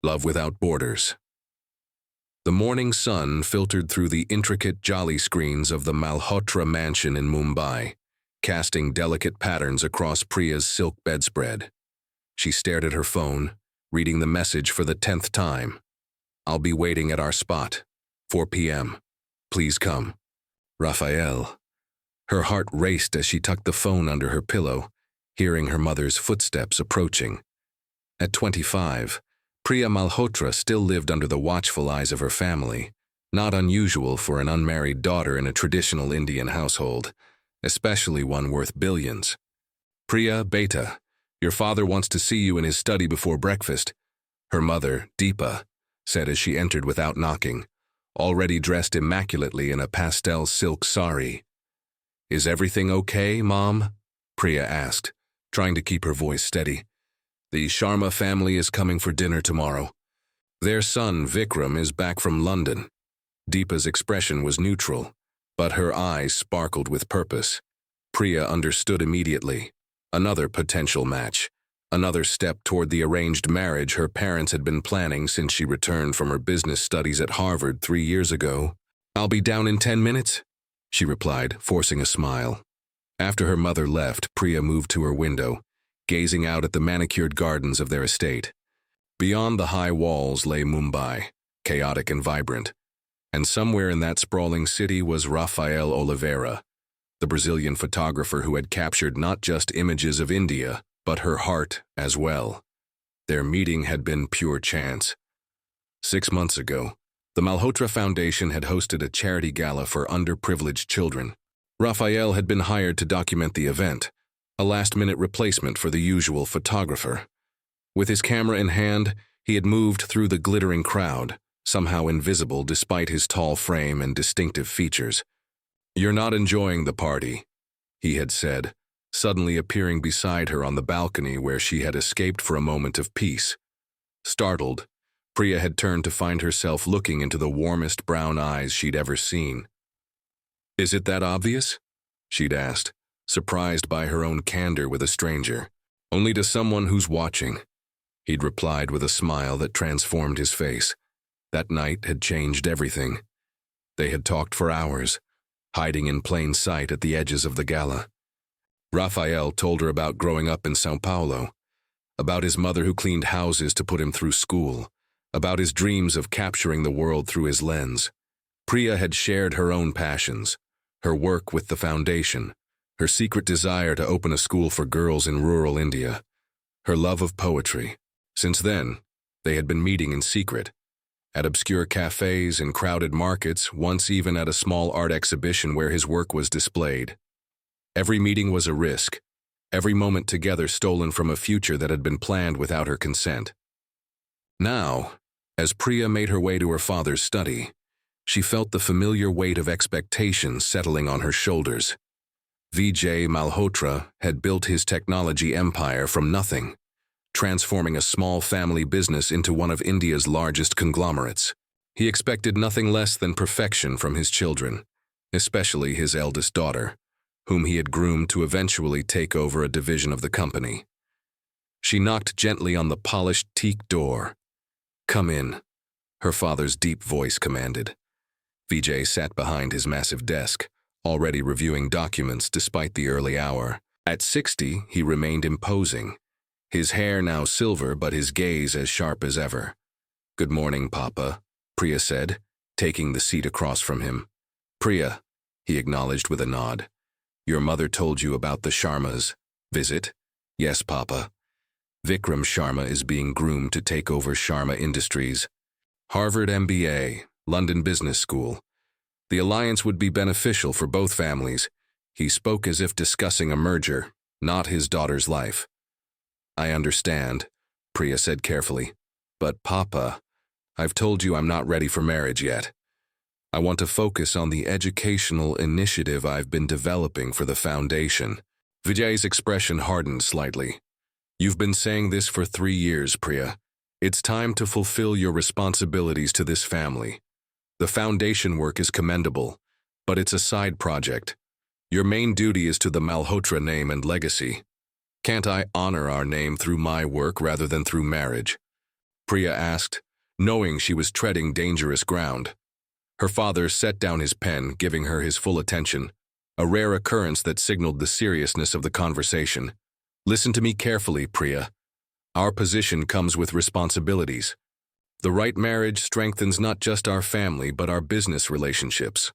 Love without borders. The morning sun filtered through the intricate jolly screens of the Malhotra mansion in Mumbai, casting delicate patterns across Priya's silk bedspread. She stared at her phone, reading the message for the 10th time. "I'll be waiting at our spot. 4 p.m. Please come. Rafael." Her heart raced as she tucked the phone under her pillow, hearing her mother's footsteps approaching. At 25, Priya Malhotra still lived under the watchful eyes of her family, not unusual for an unmarried daughter in a traditional Indian household, especially one worth billions. "Priya, beta, your father wants to see you in his study before breakfast," her mother, Deepa, said as she entered without knocking, already dressed immaculately in a pastel silk sari. "Is everything okay, Mom?" Priya asked, trying to keep her voice steady. "The Sharma family is coming for dinner tomorrow. Their son, Vikram, is back from London." Deepa's expression was neutral, but her eyes sparkled with purpose. Priya understood immediately. Another potential match. Another step toward the arranged marriage her parents had been planning since she returned from her business studies at Harvard 3 years ago. "I'll be down in 10 minutes, she replied, forcing a smile. After her mother left, Priya moved to her window, gazing out at the manicured gardens of their estate. Beyond the high walls lay Mumbai, chaotic and vibrant. And somewhere in that sprawling city was Rafael Oliveira, the Brazilian photographer who had captured not just images of India, but her heart as well. Their meeting had been pure chance. 6 months ago, the Malhotra Foundation had hosted a charity gala for underprivileged children. Rafael had been hired to document the event, a last-minute replacement for the usual photographer. With his camera in hand, he had moved through the glittering crowd, somehow invisible despite his tall frame and distinctive features. "You're not enjoying the party," he had said, suddenly appearing beside her on the balcony where she had escaped for a moment of peace. Startled, Priya had turned to find herself looking into the warmest brown eyes she'd ever seen. "Is it that obvious?" she'd asked, surprised by her own candor with a stranger. "Only to someone who's watching," he'd replied with a smile that transformed his face. That night had changed everything. They had talked for hours, hiding in plain sight at the edges of the gala. Rafael told her about growing up in São Paulo, about his mother who cleaned houses to put him through school, about his dreams of capturing the world through his lens. Priya had shared her own passions, her work with the foundation, her secret desire to open a school for girls in rural India, her love of poetry. Since then, they had been meeting in secret, at obscure cafes and crowded markets, once even at a small art exhibition where his work was displayed. Every meeting was a risk, every moment together stolen from a future that had been planned without her consent. Now, as Priya made her way to her father's study, she felt the familiar weight of expectation settling on her shoulders. Vijay Malhotra had built his technology empire from nothing, transforming a small family business into one of India's largest conglomerates. He expected nothing less than perfection from his children, especially his eldest daughter, whom he had groomed to eventually take over a division of the company. She knocked gently on the polished teak door. "Come in," her father's deep voice commanded. Vijay sat behind his massive desk, already reviewing documents despite the early hour. At 60, he remained imposing, his hair now silver but his gaze as sharp as ever. "Good morning, Papa," Priya said, taking the seat across from him. "Priya," he acknowledged with a nod. "Your mother told you about the Sharmas' visit?" "Yes, Papa. Vikram Sharma is being groomed to take over Sharma Industries. Harvard MBA, London Business School. The alliance would be beneficial for both families." He spoke as if discussing a merger, not his daughter's life. "I understand," Priya said carefully. "But Papa, I've told you I'm not ready for marriage yet. I want to focus on the educational initiative I've been developing for the foundation." Vijay's expression hardened slightly. "You've been saying this for 3 years, Priya. It's time to fulfill your responsibilities to this family. The foundation work is commendable, but it's a side project. Your main duty is to the Malhotra name and legacy. Can't I honor our name through my work rather than through marriage?" Priya asked, knowing she was treading dangerous ground. Her father set down his pen, giving her his full attention, a rare occurrence that signaled the seriousness of the conversation. Listen to me carefully, Priya. Our position comes with responsibilities. The right marriage strengthens not just our family but our business relationships,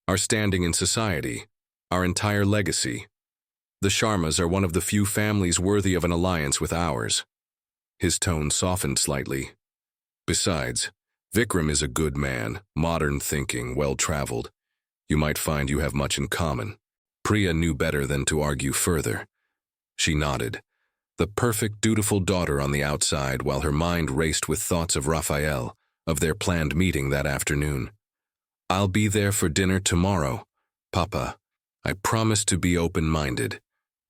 our standing in society, our entire legacy. The Sharmas are one of the few families worthy of an alliance with ours. His tone softened slightly. Besides, Vikram is a good man, modern thinking, well-traveled. You might find you have much in common. Priya knew better than to argue further. She nodded, the perfect, dutiful daughter on the outside, while her mind raced with thoughts of Rafael, of their planned meeting that afternoon. I'll be there for dinner tomorrow, Papa. I promise to be open-minded.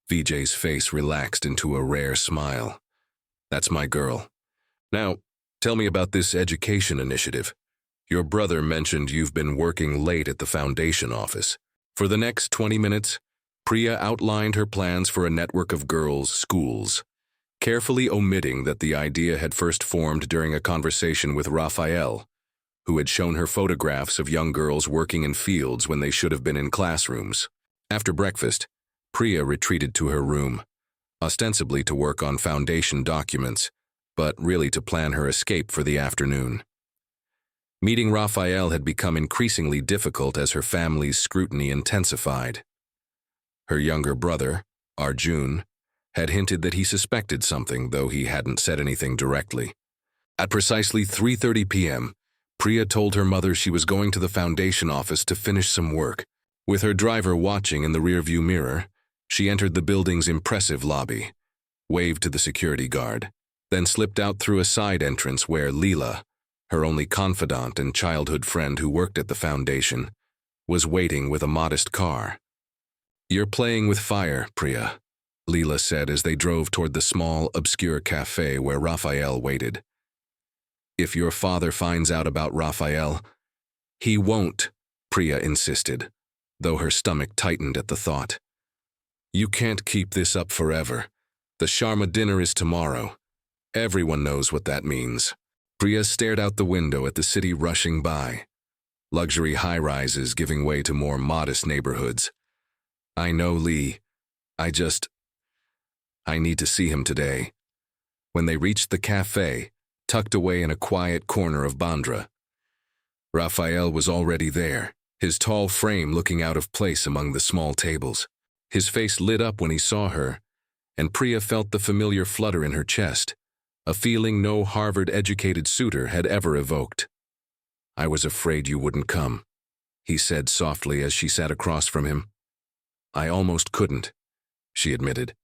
Vijay's face relaxed into a rare smile. That's my girl. Now, tell me about this education initiative. Your brother mentioned you've been working late at the foundation office. For the next 20 minutes, Priya outlined her plans for a network of girls' schools, carefully omitting that the idea had first formed during a conversation with Rafael, who had shown her photographs of young girls working in fields when they should have been in classrooms. After breakfast, Priya retreated to her room, ostensibly to work on foundation documents, but really to plan her escape for the afternoon. Meeting Rafael had become increasingly difficult as her family's scrutiny intensified. Her younger brother, Arjun, had hinted that he suspected something, though he hadn't said anything directly. At precisely 3:30 p.m., Priya told her mother she was going to the foundation office to finish some work. With her driver watching in the rearview mirror, she entered the building's impressive lobby, waved to the security guard, then slipped out through a side entrance where Leela, her only confidant and childhood friend who worked at the foundation, was waiting with a modest car. You're playing with fire, Priya, Leela said as they drove toward the small, obscure cafe where Rafael waited. If your father finds out about Rafael, he won't, Priya insisted, though her stomach tightened at the thought. You can't keep this up forever. The Sharma dinner is tomorrow. Everyone knows what that means. Priya stared out the window at the city rushing by, luxury high-rises giving way to more modest neighborhoods. I know, Lee. I need to see him today. When they reached the cafe, tucked away in a quiet corner of Bandra, Rafael was already there, his tall frame looking out of place among the small tables. His face lit up when he saw her, and Priya felt the familiar flutter in her chest, a feeling no Harvard-educated suitor had ever evoked. I was afraid you wouldn't come, he said softly as she sat across from him. I almost couldn't, she admitted.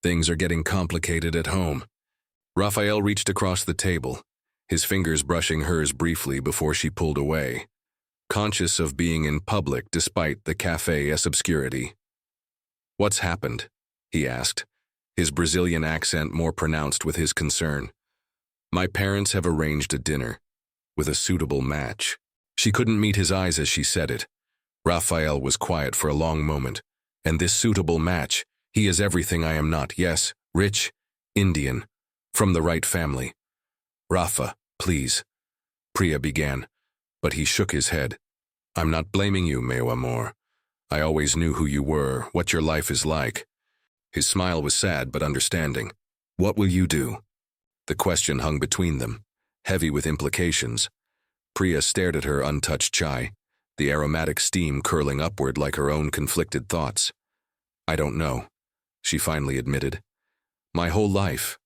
Things are getting complicated at home. Rafael reached across the table, his fingers brushing hers briefly before she pulled away, conscious of being in public despite the cafe's obscurity. What's happened? He asked, his Brazilian accent more pronounced with his concern. My parents have arranged a dinner, with a suitable match. She couldn't meet his eyes as she said it. Rafael was quiet for a long moment. And this suitable match, he is everything I am not. Yes, rich, Indian, from the right family. Rafa, please, Priya began, but he shook his head. I'm not blaming you, meu amor. I always knew who you were, what your life is like. His smile was sad but understanding. What will you do? The question hung between them, heavy with implications. Priya stared at her untouched chai, the aromatic steam curling upward like her own conflicted thoughts. I don't know, she finally admitted. My whole life,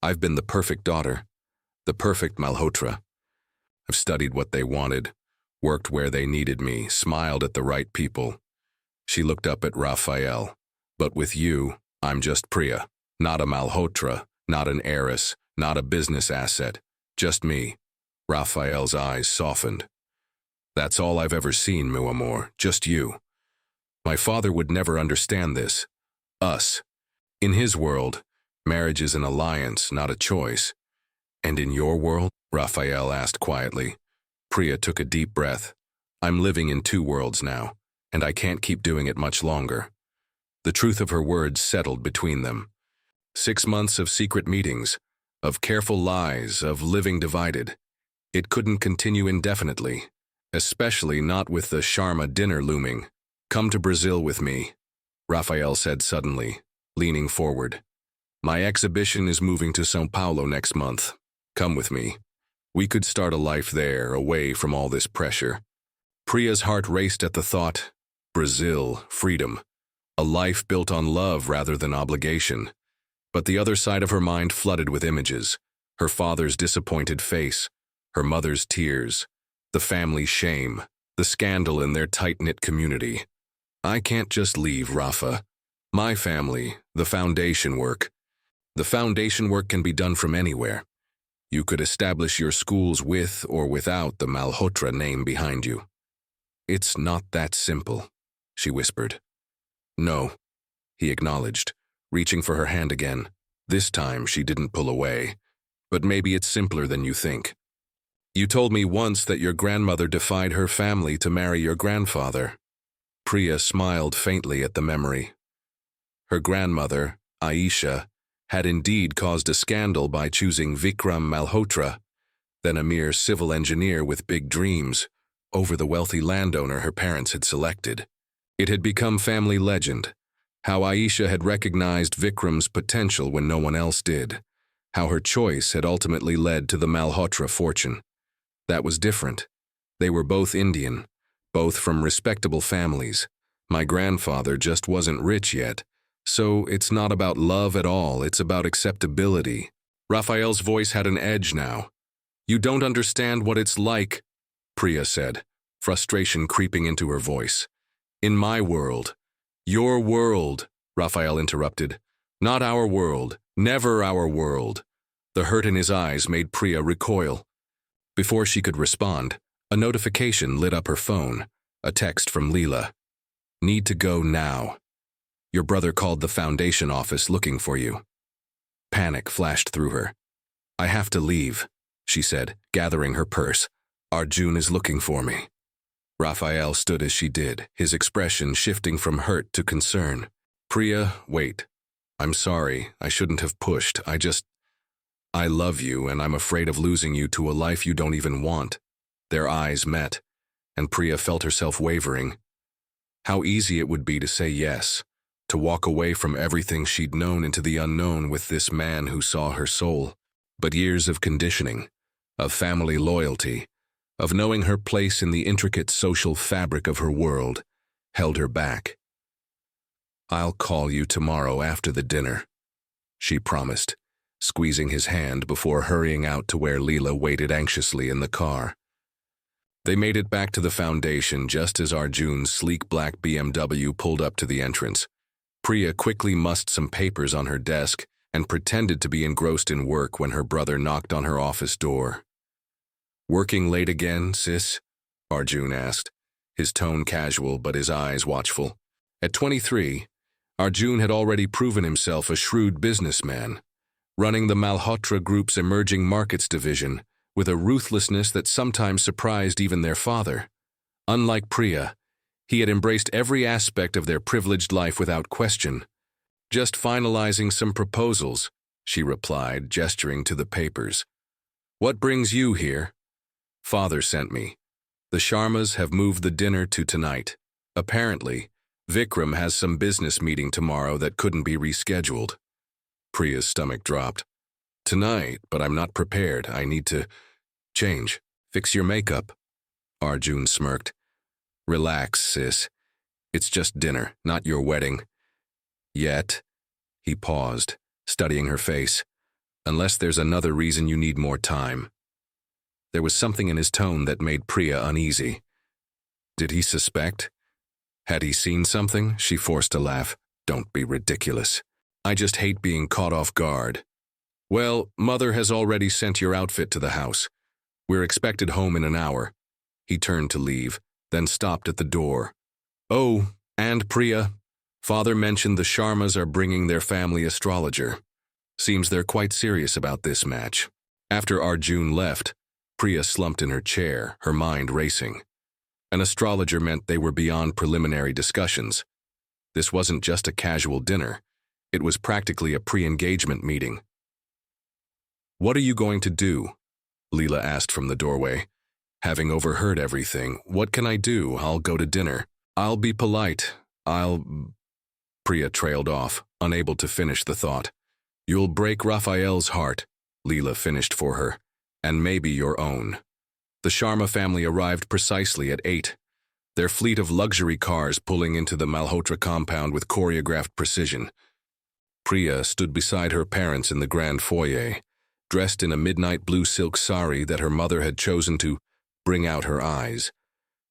I've been the perfect daughter, the perfect Malhotra. I've studied what they wanted, worked where they needed me, smiled at the right people. She looked up at Rafael. But with you, I'm just Priya, not a Malhotra, not an heiress, not a business asset, just me. Rafael's eyes softened. That's all I've ever seen, meu amor, just you. My father would never understand this. Us. In his world, marriage is an alliance, not a choice. And in your world? Rafael asked quietly. Priya took a deep breath. I'm living in two worlds now, and I can't keep doing it much longer. The truth of her words settled between them. 6 months of secret meetings, of careful lies, of living divided. It couldn't continue indefinitely, especially not with the Sharma dinner looming. "Come to Brazil with me," Rafael said suddenly, leaning forward. "My exhibition is moving to São Paulo next month. Come with me. We could start a life there, away from all this pressure." Priya's heart raced at the thought. Brazil, freedom. A life built on love rather than obligation. But the other side of her mind flooded with images. Her father's disappointed face, her mother's tears, the family shame, the scandal in their tight-knit community. "I can't just leave, Rafa. My family, the foundation work. The foundation work can be done from anywhere. You could establish your schools with or without the Malhotra name behind you." "It's not that simple," she whispered. "No," he acknowledged, reaching for her hand again. This time she didn't pull away. "But maybe it's simpler than you think. You told me once that your grandmother defied her family to marry your grandfather." Priya smiled faintly at the memory. Her grandmother, Aisha, had indeed caused a scandal by choosing Vikram Malhotra, then a mere civil engineer with big dreams, over the wealthy landowner her parents had selected. It had become family legend, how Aisha had recognized Vikram's potential when no one else did, how her choice had ultimately led to the Malhotra fortune. That was different. They were both Indian, both from respectable families. My grandfather just wasn't rich yet, so it's not about love at all, it's about acceptability. Rafael's voice had an edge now. "You don't understand what it's like," Priya said, frustration creeping into her voice. "In my world." "Your world," Rafael interrupted. "Not our world, never our world." The hurt in his eyes made Priya recoil. Before she could respond, a notification lit up her phone, a text from Leela. "Need to go now. Your brother called the foundation office looking for you." Panic flashed through her. "I have to leave," she said, gathering her purse. "Arjun is looking for me." Rafael stood as she did, his expression shifting from hurt to concern. "Priya, wait. I'm sorry, I shouldn't have pushed. I love you, and I'm afraid of losing you to a life you don't even want." Their eyes met, and Priya felt herself wavering. How easy it would be to say yes, to walk away from everything she'd known into the unknown with this man who saw her soul. But years of conditioning, of family loyalty, of knowing her place in the intricate social fabric of her world, held her back. "I'll call you tomorrow after the dinner," she promised, squeezing his hand before hurrying out to where Leela waited anxiously in the car. They made it back to the foundation just as Arjun's sleek black BMW pulled up to the entrance. Priya quickly mussed some papers on her desk and pretended to be engrossed in work when her brother knocked on her office door. "Working late again, sis?" Arjun asked, his tone casual but his eyes watchful. At 23, Arjun had already proven himself a shrewd businessman, running the Malhotra Group's emerging markets division with a ruthlessness that sometimes surprised even their father. Unlike Priya, he had embraced every aspect of their privileged life without question. "Just finalizing some proposals," she replied, gesturing to the papers. "What brings you here?" "Father sent me. The Sharmas have moved the dinner to tonight. Apparently, Vikram has some business meeting tomorrow that couldn't be rescheduled." Priya's stomach dropped. "Tonight, but I'm not prepared. I need to change. Fix your makeup." Arjun smirked. "Relax, sis. It's just dinner, not your wedding." "Yet," he paused, studying her face, "unless there's another reason you need more time." There was something in his tone that made Priya uneasy. Did he suspect? Had he seen something? She forced a laugh. "Don't be ridiculous. I just hate being caught off guard." "Well, Mother has already sent your outfit to the house. We're expected home in an hour." He turned to leave, then stopped at the door. "Oh, and Priya, Father mentioned the Sharmas are bringing their family astrologer. Seems they're quite serious about this match." After Arjun left, Priya slumped in her chair, her mind racing. An astrologer meant they were beyond preliminary discussions. This wasn't just a casual dinner. It was practically a pre-engagement meeting. "What are you going to do?" Leela asked from the doorway. "Having overheard everything, what can I do? I'll go to dinner. I'll be polite. Priya trailed off, unable to finish the thought. "You'll break Rafael's heart," Leela finished for her, "and maybe your own." The Sharma family arrived precisely at 8, their fleet of luxury cars pulling into the Malhotra compound with choreographed precision. Priya stood beside her parents in the grand foyer, dressed in a midnight blue silk sari that her mother had chosen to bring out her eyes.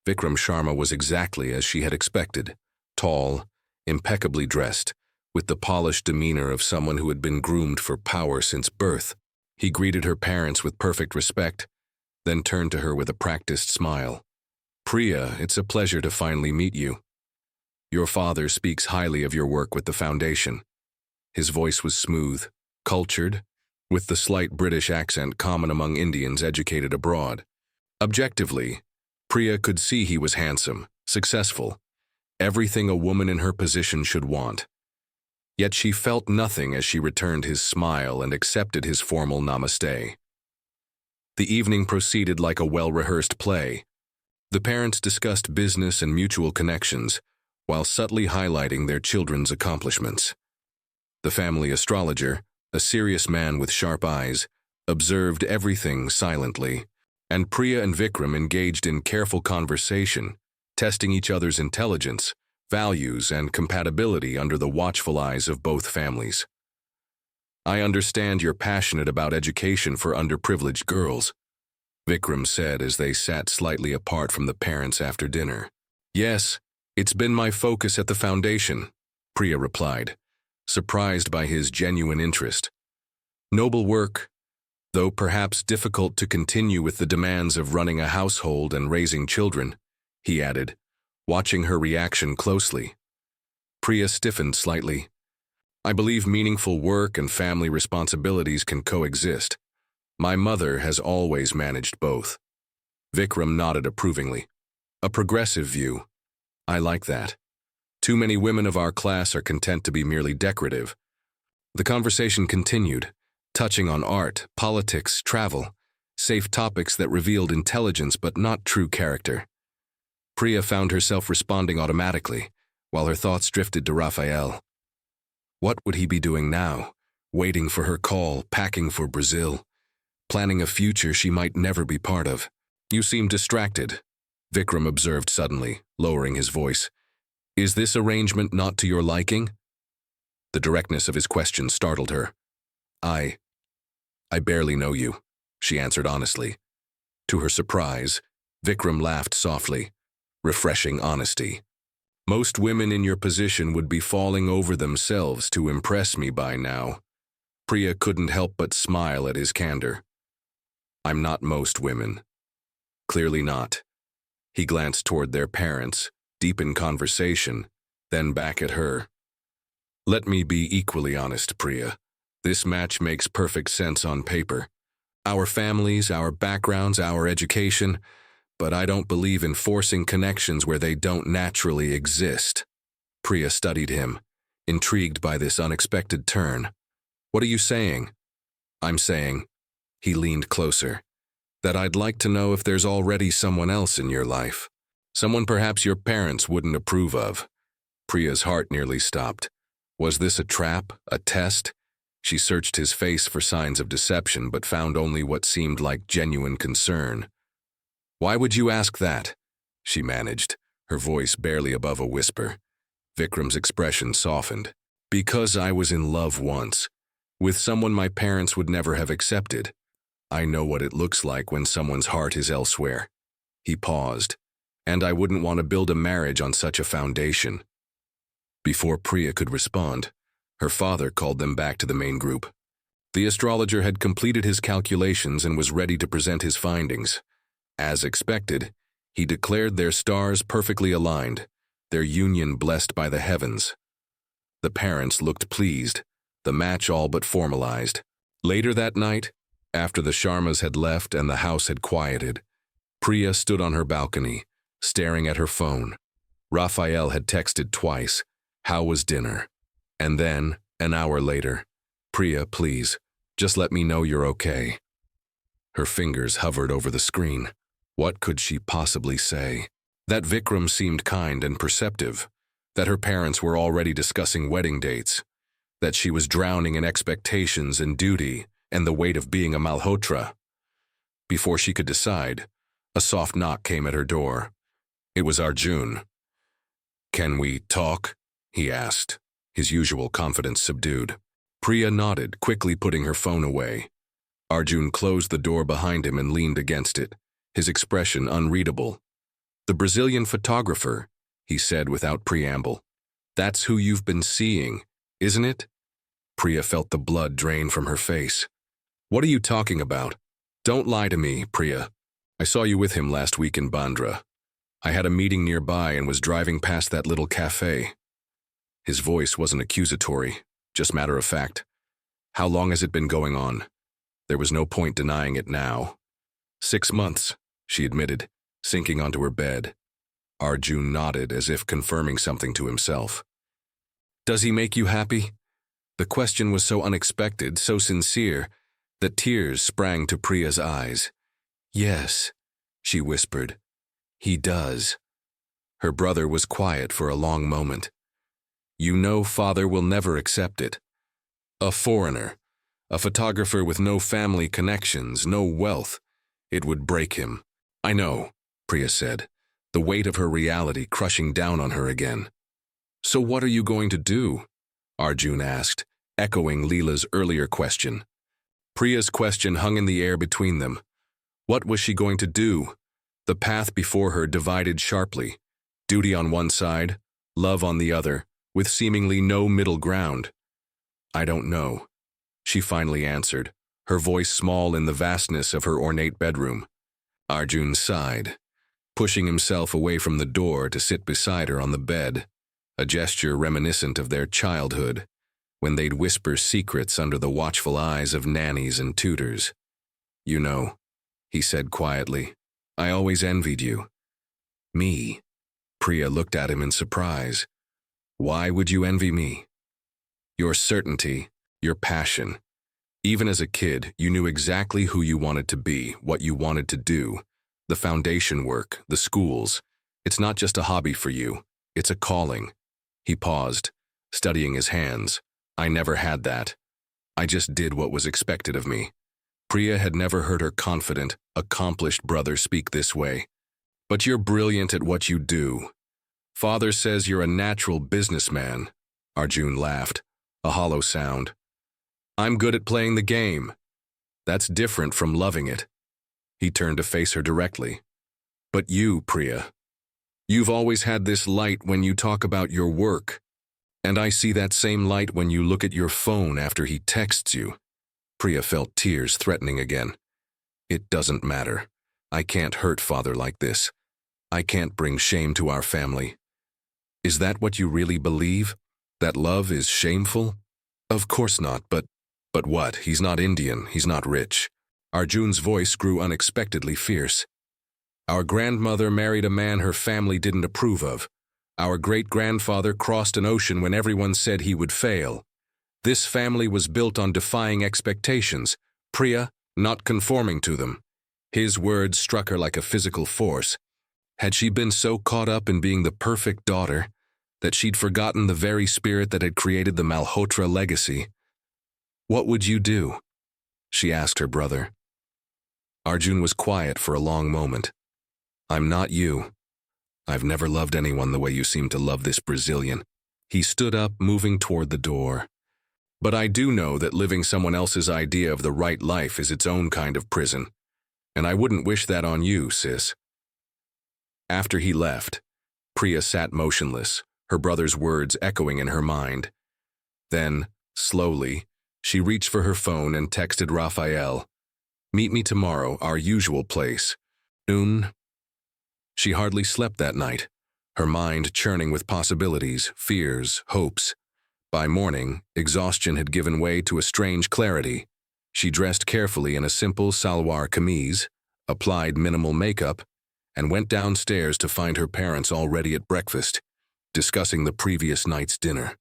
Vikram Sharma was exactly as she had expected, tall, impeccably dressed, with the polished demeanor of someone who had been groomed for power since birth. He greeted her parents with perfect respect, then turned to her with a practiced smile. "Priya, it's a pleasure to finally meet you. Your father speaks highly of your work with the foundation." His voice was smooth, cultured, with the slight British accent common among Indians educated abroad. Objectively, Priya could see he was handsome, successful, everything a woman in her position should want. Yet she felt nothing as she returned his smile and accepted his formal namaste. The evening proceeded like a well-rehearsed play. The parents discussed business and mutual connections, while subtly highlighting their children's accomplishments. The family astrologer, a serious man with sharp eyes, observed everything silently, and Priya and Vikram engaged in careful conversation, testing each other's intelligence, values, and compatibility under the watchful eyes of both families. "I understand you're passionate about education for underprivileged girls," Vikram said as they sat slightly apart from the parents after dinner. "Yes, it's been my focus at the foundation," Priya replied, surprised by his genuine interest. "Noble work, though perhaps difficult to continue with the demands of running a household and raising children," he added, watching her reaction closely. Priya stiffened slightly. "I believe meaningful work and family responsibilities can coexist. My mother has always managed both." Vikram nodded approvingly. "A progressive view. I like that. Too many women of our class are content to be merely decorative." The conversation continued, touching on art, politics, travel, safe topics that revealed intelligence but not true character. Priya found herself responding automatically, while her thoughts drifted to Rafael. What would he be doing now? Waiting for her call, packing for Brazil, planning a future she might never be part of. "You seem distracted," Vikram observed suddenly, lowering his voice. "Is this arrangement not to your liking?" The directness of his question startled her. I barely know you," she answered honestly. To her surprise, Vikram laughed softly. Refreshing honesty. "Most women in your position would be falling over themselves to impress me by now." Priya couldn't help but smile at his candor. "I'm not most women." "Clearly not." He glanced toward their parents, deep in conversation, then back at her. "Let me be equally honest, Priya. This match makes perfect sense on paper. Our families, our backgrounds, our education, but I don't believe in forcing connections where they don't naturally exist." Priya studied him, intrigued by this unexpected turn. "What are you saying?" "I'm saying," he leaned closer, "that I'd like to know if there's already someone else in your life. Someone perhaps your parents wouldn't approve of." Priya's heart nearly stopped. Was this a trap, a test? She searched his face for signs of deception but found only what seemed like genuine concern. "Why would you ask that?" she managed, her voice barely above a whisper. Vikram's expression softened. "Because I was in love once, with someone my parents would never have accepted. I know what it looks like when someone's heart is elsewhere." He paused. "And I wouldn't want to build a marriage on such a foundation." Before Priya could respond, her father called them back to the main group. The astrologer had completed his calculations and was ready to present his findings. As expected, he declared their stars perfectly aligned, their union blessed by the heavens. The parents looked pleased, the match all but formalized. Later that night, after the Sharmas had left and the house had quieted, Priya stood on her balcony, staring at her phone. Rafael had texted twice, "How was dinner?" And then, an hour later, "Priya, please, Just let me know you're okay." Her fingers hovered over the screen. What could she possibly say? That Vikram seemed kind and perceptive, that her parents were already discussing wedding dates, that she was drowning in expectations and duty and the weight of being a Malhotra. Before she could decide, a soft knock came at her door. It was Arjun. "Can we talk?" he asked, his usual confidence subdued. Priya nodded, quickly putting her phone away. Arjun closed the door behind him and leaned against it, his expression unreadable. "The Brazilian photographer," he said without preamble. "That's who you've been seeing, isn't it?" Priya felt the blood drain from her face. "What are you talking about? Don't lie to me, Priya. I saw you with him last week in Bandra. I had a meeting nearby and was driving past that little cafe." His voice wasn't accusatory, just matter of fact. "How long has it been going on?" There was no point denying it now. 6 months, she admitted, sinking onto her bed. Arjun nodded as if confirming something to himself. "Does he make you happy?" The question was so unexpected, so sincere, that tears sprang to Priya's eyes. "Yes," she whispered. "He does." Her brother was quiet for a long moment. "You know father will never accept it. A foreigner, a photographer with no family connections, no wealth. It would break him." "I know," Priya said, the weight of her reality crushing down on her again. "So what are you going to do?" Arjun asked, echoing Leela's earlier question. Priya's question hung in the air between them. What was she going to do? The path before her divided sharply. Duty on one side, love on the other, with seemingly no middle ground. "I don't know," she finally answered, her voice small in the vastness of her ornate bedroom. Arjun sighed, pushing himself away from the door to sit beside her on the bed, a gesture reminiscent of their childhood, when they'd whisper secrets under the watchful eyes of nannies and tutors. "You know," he said quietly, "I always envied you." "Me?" Priya looked at him in surprise. "Why would you envy me?" "Your certainty, your passion. Even as a kid, you knew exactly who you wanted to be, what you wanted to do. The foundation work, the schools. It's not just a hobby for you, it's a calling." He paused, studying his hands. "I never had that. I just did what was expected of me." Priya had never heard her confident, accomplished brother speak this way. "But you're brilliant at what you do. Father says you're a natural businessman." Arjun laughed, a hollow sound. "I'm good at playing the game. That's different from loving it." He turned to face her directly. "But you, Priya, you've always had this light when you talk about your work. And I see that same light when you look at your phone after he texts you." Priya felt tears threatening again. "It doesn't matter. I can't hurt father like this. I can't bring shame to our family." "Is that what you really believe? That love is shameful?" "Of course not, but what? He's not Indian, he's not rich." Arjun's voice grew unexpectedly fierce. "Our grandmother married a man her family didn't approve of. Our great-grandfather crossed an ocean when everyone said he would fail. This family was built on defying expectations, Priya, not conforming to them." His words struck her like a physical force. Had she been so caught up in being the perfect daughter that she'd forgotten the very spirit that had created the Malhotra legacy? "What would you do?" she asked her brother. Arjun was quiet for a long moment. "I'm not you. I've never loved anyone the way you seem to love this Brazilian." He stood up, moving toward the door. "But I do know that living someone else's idea of the right life is its own kind of prison. And I wouldn't wish that on you, sis." After he left, Priya sat motionless, her brother's words echoing in her mind. Then, slowly, she reached for her phone and texted Rafael, "Meet me tomorrow, our usual place. Noon." She hardly slept that night, her mind churning with possibilities, fears, hopes. By morning, exhaustion had given way to a strange clarity. She dressed carefully in a simple salwar kameez, applied minimal makeup, and went downstairs to find her parents already at breakfast, discussing the previous night's dinner.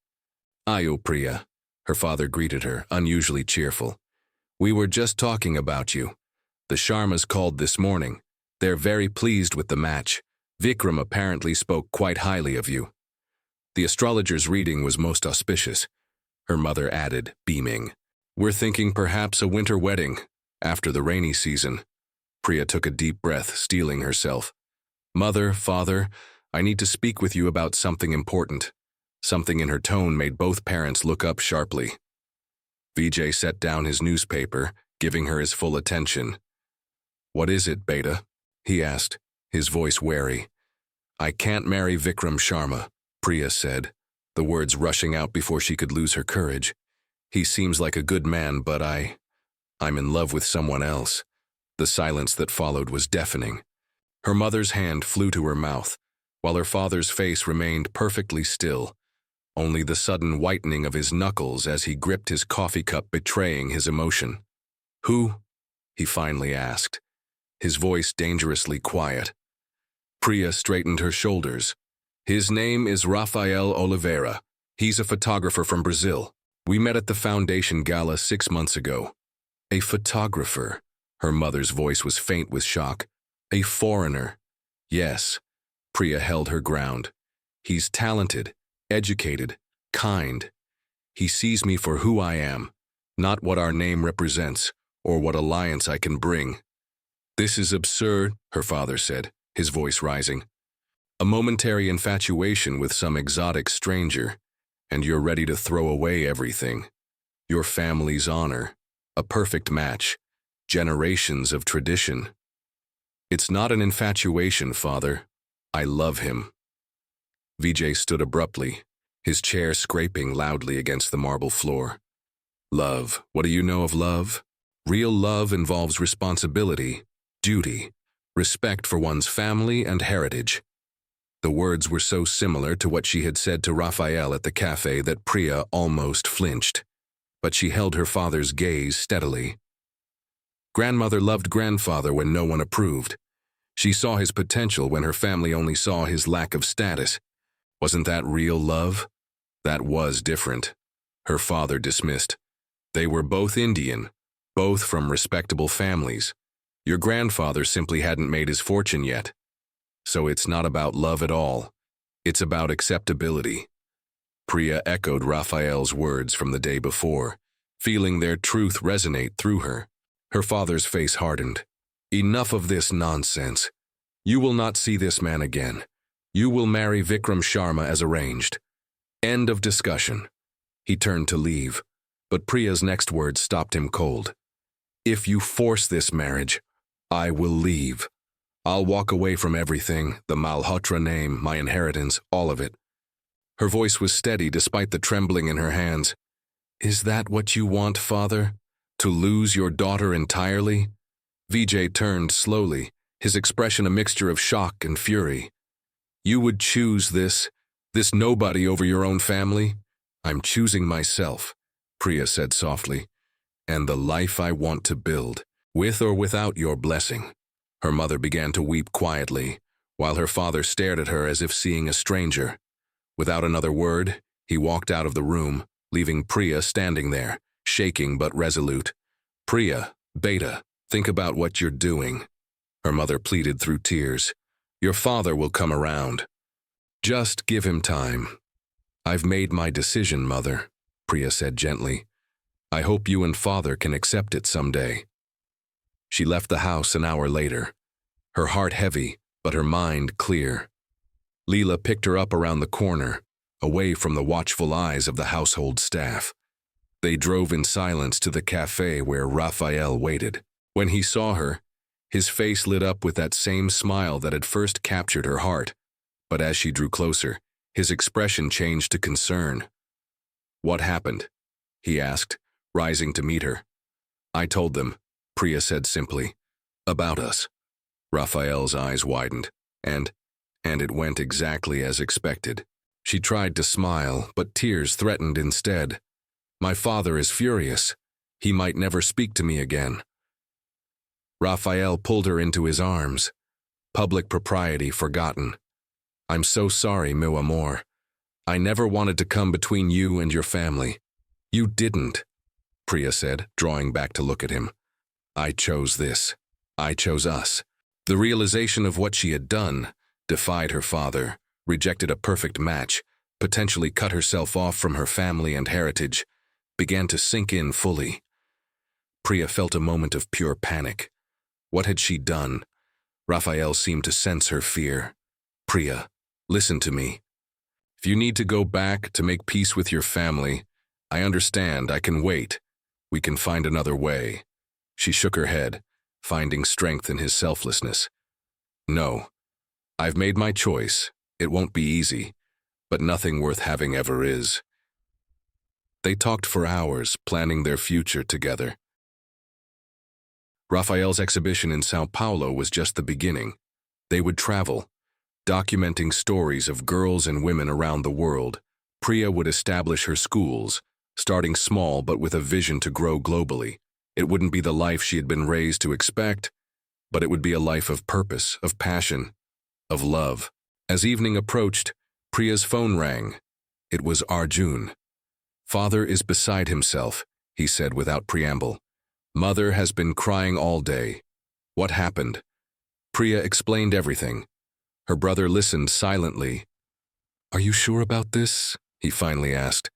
"Ayo, Priya," her father greeted her, unusually cheerful. We were just talking about you. The Sharmas called this morning. They're very pleased with the match. Vikram apparently spoke quite highly of you. The astrologer's reading was most auspicious. Her mother added, beaming. We're thinking perhaps a winter wedding, after the rainy season. Priya took a deep breath, steeling herself. Mother, father, I need to speak with you about something important. Something in her tone made both parents look up sharply. Vijay set down his newspaper, giving her his full attention. What is it, Beta? He asked, his voice wary. I can't marry Vikram Sharma, Priya said, the words rushing out before she could lose her courage. He seems like a good man, but I'm in love with someone else. The silence that followed was deafening. Her mother's hand flew to her mouth, while her father's face remained perfectly still, only the sudden whitening of his knuckles as he gripped his coffee cup betraying his emotion. Who? He finally asked, his voice dangerously quiet. Priya straightened her shoulders. His name is Rafael Oliveira. He's a photographer from Brazil. We met at the foundation gala 6 months ago. A photographer. Her mother's voice was faint with shock. A foreigner. Yes. Priya held her ground. He's talented, educated, kind. He sees me for who I am, not what our name represents or what alliance I can bring. This is absurd, her father said, his voice rising. A momentary infatuation with some exotic stranger, and you're ready to throw away everything. Your family's honor, a perfect match, generations of tradition. It's not an infatuation, father. I love him. Vijay stood abruptly, his chair scraping loudly against the marble floor. Love, what do you know of love? Real love involves responsibility, duty, respect for one's family and heritage. The words were so similar to what she had said to Rafael at the cafe that Priya almost flinched, but she held her father's gaze steadily. Grandmother loved grandfather when no one approved. She saw his potential when her family only saw his lack of status. Wasn't that real love? That was different. Her father dismissed. They were both Indian, both from respectable families. Your grandfather simply hadn't made his fortune yet. So it's not about love at all. It's about acceptability. Priya echoed Raphael's words from the day before, feeling their truth resonate through her. Her father's face hardened. Enough of this nonsense. You will not see this man again. You will marry Vikram Sharma as arranged. End of discussion. He turned to leave, but Priya's next words stopped him cold. If you force this marriage, I will leave. I'll walk away from everything, the Malhotra name, my inheritance, all of it. Her voice was steady despite the trembling in her hands. Is that what you want, father? To lose your daughter entirely? Vijay turned slowly, his expression a mixture of shock and fury. You would choose this nobody over your own family? I'm choosing myself, Priya said softly, and the life I want to build, with or without your blessing. Her mother began to weep quietly, while her father stared at her as if seeing a stranger. Without another word, he walked out of the room, leaving Priya standing there, shaking but resolute. Priya, Beta, think about what you're doing. Her mother pleaded through tears. Your father will come around. Just give him time. I've made my decision, mother, Priya said gently. I hope you and father can accept it someday. She left the house an hour later, her heart heavy, but her mind clear. Leela picked her up around the corner, away from the watchful eyes of the household staff. They drove in silence to the cafe where Raphael waited. When he saw her, his face lit up with that same smile that had first captured her heart, but as she drew closer, his expression changed to concern. What happened? He asked, rising to meet her. I told them, Priya said simply. About us. Raphael's eyes widened, and it went exactly as expected. She tried to smile, but tears threatened instead. My father is furious. He might never speak to me again. Raphael pulled her into his arms. Public propriety forgotten. I'm so sorry, meu amor. I never wanted to come between you and your family. You didn't. Priya said, drawing back to look at him. I chose this. I chose us. The realization of what she had done, defied her father, rejected a perfect match, potentially cut herself off from her family and heritage, began to sink in fully. Priya felt a moment of pure panic. What had she done? Rafael seemed to sense her fear. Priya, listen to me. If you need to go back to make peace with your family, I understand, I can wait. We can find another way. She shook her head, finding strength in his selflessness. No. I've made my choice. It won't be easy, but nothing worth having ever is. They talked for hours, planning their future together. Rafael's exhibition in Sao Paulo was just the beginning. They would travel, documenting stories of girls and women around the world. Priya would establish her schools, starting small but with a vision to grow globally. It wouldn't be the life she had been raised to expect, but it would be a life of purpose, of passion, of love. As evening approached, Priya's phone rang. It was Arjun. Father is beside himself, he said without preamble. Mother has been crying all day. What happened? Priya explained everything. Her brother listened silently. Are you sure about this? He finally asked.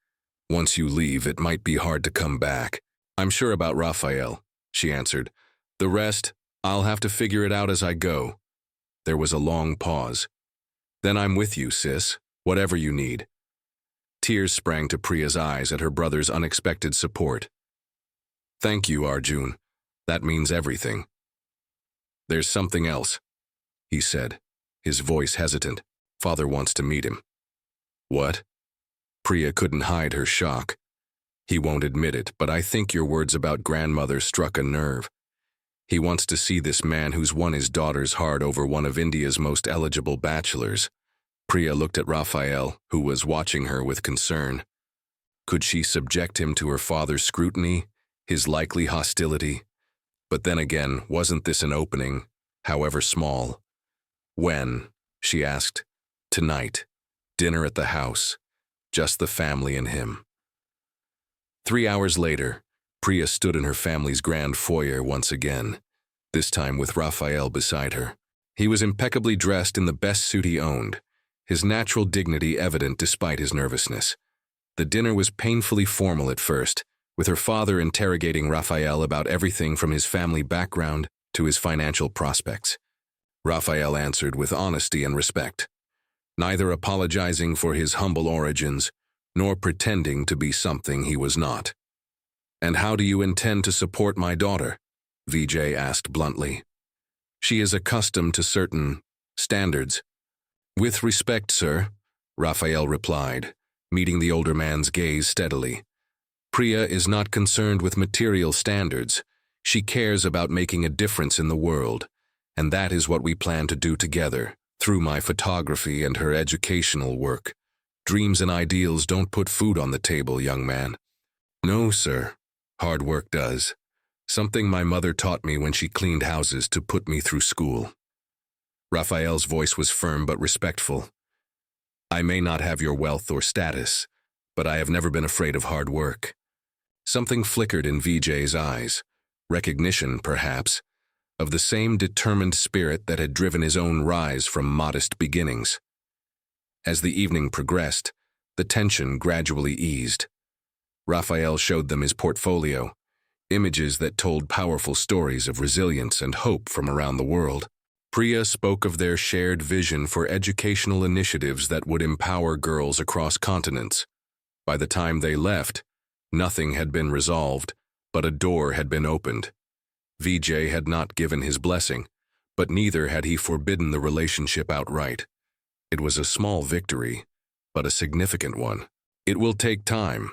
Once you leave, it might be hard to come back. I'm sure about Rafael, she answered. The rest, I'll have to figure it out as I go. There was a long pause. Then I'm with you, sis, whatever you need. Tears sprang to Priya's eyes at her brother's unexpected support. Thank you, Arjun. That means everything. There's something else, he said, his voice hesitant. Father wants to meet him. What? Priya couldn't hide her shock. He won't admit it, but I think your words about grandmother struck a nerve. He wants to see this man who's won his daughter's heart over one of India's most eligible bachelors. Priya looked at Rafael, who was watching her with concern. Could she subject him to her father's scrutiny, his likely hostility? But then again, wasn't this an opening, however small? When? She asked. Tonight. Dinner at the house. Just the family and him. 3 hours later, Priya stood in her family's grand foyer once again, this time with Rafael beside her. He was impeccably dressed in the best suit he owned, his natural dignity evident despite his nervousness. The dinner was painfully formal at first, with her father interrogating Rafael about everything from his family background to his financial prospects. Rafael answered with honesty and respect, neither apologizing for his humble origins nor pretending to be something he was not. And how do you intend to support my daughter? Vijay asked bluntly. She is accustomed to certain standards. With respect, sir, Rafael replied, meeting the older man's gaze steadily. Priya is not concerned with material standards. She cares about making a difference in the world, and that is what we plan to do together, through my photography and her educational work. Dreams and ideals don't put food on the table, young man. No, sir. Hard work does. Something my mother taught me when she cleaned houses to put me through school. Rafael's voice was firm but respectful. I may not have your wealth or status, but I have never been afraid of hard work. Something flickered in Vijay's eyes, recognition, perhaps, of the same determined spirit that had driven his own rise from modest beginnings. As the evening progressed, the tension gradually eased. Rafael showed them his portfolio, images that told powerful stories of resilience and hope from around the world. Priya spoke of their shared vision for educational initiatives that would empower girls across continents. By the time they left, nothing had been resolved, but a door had been opened. Vijay had not given his blessing, but neither had he forbidden the relationship outright. It was a small victory, but a significant one. It will take time,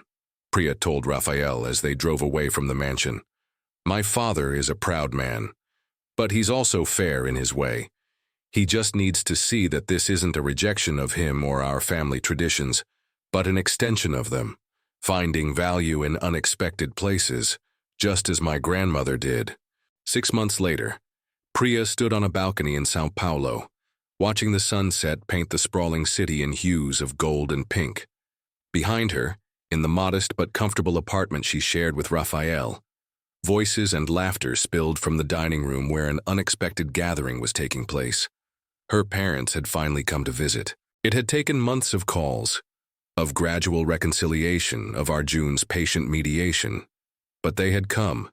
Priya told Rafael as they drove away from the mansion. My father is a proud man, but he's also fair in his way. He just needs to see that this isn't a rejection of him or our family traditions, but an extension of them, finding value in unexpected places, just as my grandmother did. 6 months later, Priya stood on a balcony in Sao Paulo, watching the sunset paint the sprawling city in hues of gold and pink. Behind her, In the modest but comfortable apartment she shared with Rafael, voices and laughter spilled from the dining room where an unexpected gathering was taking place. Her parents had finally come to visit. It had taken months of calls, of gradual reconciliation, of Arjun's patient mediation. But they had come,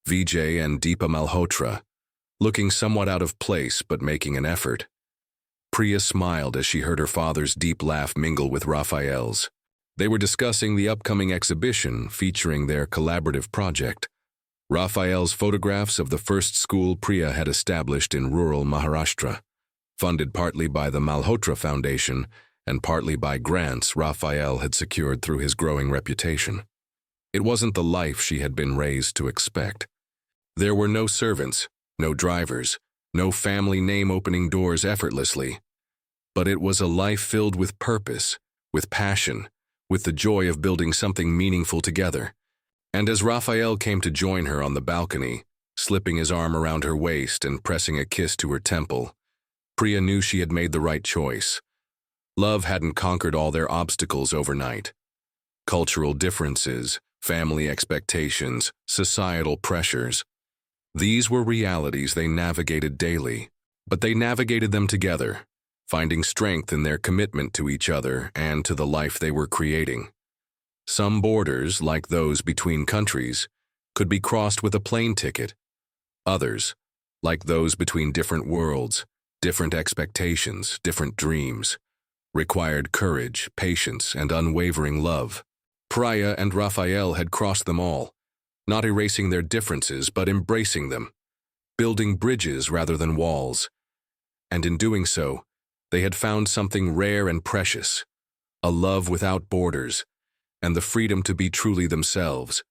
Vijay and Deepa Malhotra, looking somewhat out of place but making an effort. Priya smiled as she heard her father's deep laugh mingle with Rafael's. They were discussing the upcoming exhibition featuring their collaborative project, Rafael's photographs of the first school Priya had established in rural Maharashtra, funded partly by the Malhotra Foundation and partly by grants Rafael had secured through his growing reputation. It wasn't the life she had been raised to expect. There were no servants, no drivers, no family name opening doors effortlessly. But it was a life filled with purpose, with passion, with the joy of building something meaningful together. And as Rafael came to join her on the balcony, slipping his arm around her waist and pressing a kiss to her temple, Priya knew she had made the right choice. Love hadn't conquered all their obstacles overnight. Cultural differences, family expectations, societal pressures. These were realities they navigated daily, but they navigated them together, finding strength in their commitment to each other and to the life they were creating. Some borders, like those between countries, could be crossed with a plane ticket. Others, like those between different worlds, different expectations, different dreams, required courage, patience, and unwavering love. Priya and Rafael had crossed them all, not erasing their differences but embracing them, building bridges rather than walls. And in doing so, they had found something rare and precious, a love without borders, and the freedom to be truly themselves.